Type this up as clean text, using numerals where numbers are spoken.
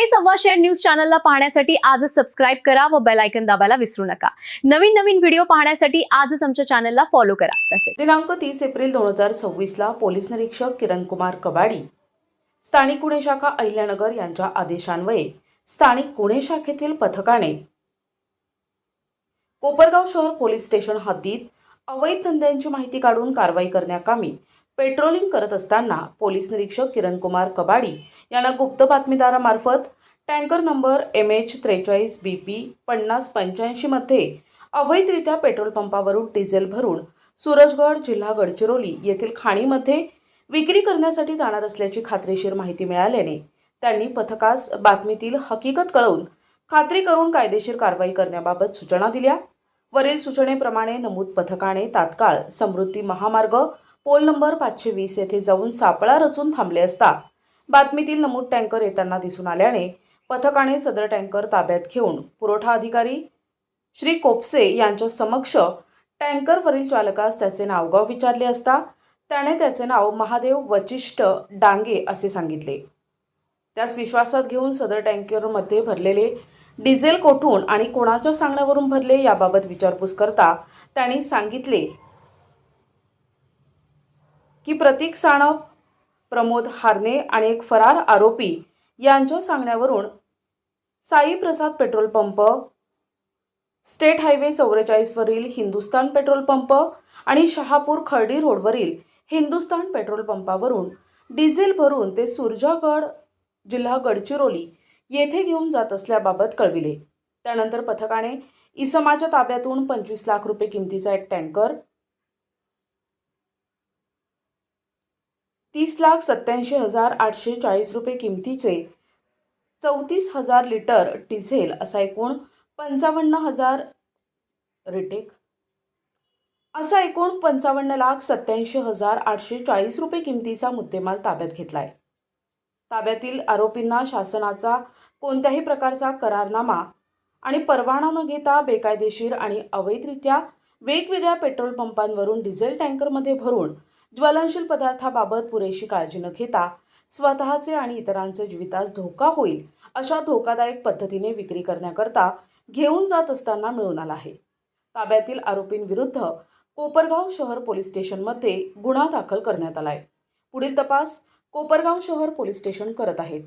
हे सव्वाशेर न्यूज चॅनलला पाहण्यासाठी आजच सबस्क्राइब करा व बेल आयकॉन दाबायला विसरू नका। नवीन नवीन व्हिडिओ पाहण्यासाठी आजच आमच्या चॅनलला फॉलो करा। तसेच दिनांक 30 एप्रिल 2026 ला पोलीस निरीक्षक किरण कुमार कबाडी, स्थानिक गुन्हे शाखा अहिल्यानगर यांच्या आदेशान्वये स्थानिक गुन्हे शाखेतील पथकाने कोपरगाव शहर पोलीस स्टेशन हद्दीत अवैध धंद्यांची माहिती काढून कारवाई करण्याकामी पेट्रोलिंग करत असताना पोलीस निरीक्षक किरण कुमार कबाडी यांना गुप्त बातमीदारामार्फत टँकर नंबर MH43BP 5085 मध्ये अवैधरित्या पेट्रोल पंपावरून डिझेल भरून सूरजगड जिल्हा गडचिरोली येथील खाणीमध्ये विक्री करण्यासाठी जाणार असल्याची खात्रीशीर माहिती मिळाल्याने त्यांनी पथकास बातमीतील हकीकत कळवून खात्री करून कायदेशीर कारवाई करण्याबाबत सूचना दिल्या। वरील सूचनेप्रमाणे नमूद पथकाने तात्काळ समृद्धी महामार्ग पोल नंबर 520 येथे जाऊन सापळा रचून थांबले असता बातमीतील नमूद टँकर येताना दिसून आल्याने पथकाने सदर टँकर ताब्यात घेऊन पुरवठा अधिकारी श्री कोपसे यांच्या समक्ष टँकरवरील चालकास त्याचे नावगाव विचारले असता त्याने त्याचे नाव महादेव वचिष्ठ डांगे असे सांगितले। त्यास विश्वासात घेऊन सदर टँकरमध्ये भरलेले डिझेल कोठून आणि कोणाच्या सांगण्यावरून भरले याबाबत विचारपूस करता त्यांनी सांगितले की प्रतीक साणप, प्रमोद हारणे आणि एक फरार आरोपी यांच्या सांगण्यावरून साई प्रसाद पेट्रोल पंप, स्टेट हायवे 44 वरील हिंदुस्तान पेट्रोल पंप आणि शहापूर खर्डी रोडवरील हिंदुस्तान पेट्रोल पंपावरून डिझेल भरून ते सूरजगड जिल्हा गडचिरोली येथे घेऊन जात असल्याबाबत कळविले। त्यानंतर पथकाने इसमाच्या ताब्यातून 25 लाख रुपये किमतीचा एक टँकर, 30,87,840 रुपये किमतीचे 34,000 लिटर डिझेल असा एकूण 55,87,840 रुपये किमतीचा मुद्देमाल ताब्यात घेतलाय। ताब्यातील आरोपींना शासनाचा कोणत्याही प्रकारचा करारनामा आणि परवाना न घेता बेकायदेशीर आणि अवैधरित्या वेगवेगळ्या पेट्रोल पंपांवरून डिझेल टँकरमध्ये भरून ज्वलनशील पदार्थाबाबत पुरेशी काळजी न घेता स्वतःचे आणि इतरांचे जीवितास धोका होईल अशा धोकादायक पद्धतीने विक्री करण्याकरता घेऊन जात असताना मिळून आला आहे। ताब्यातील आरोपींविरुद्ध कोपरगाव शहर पोलीस स्टेशनमध्ये गुन्हा दाखल करण्यात आलाय। पुढील तपास कोपरगाव शहर पोलीस स्टेशन करत आहेत।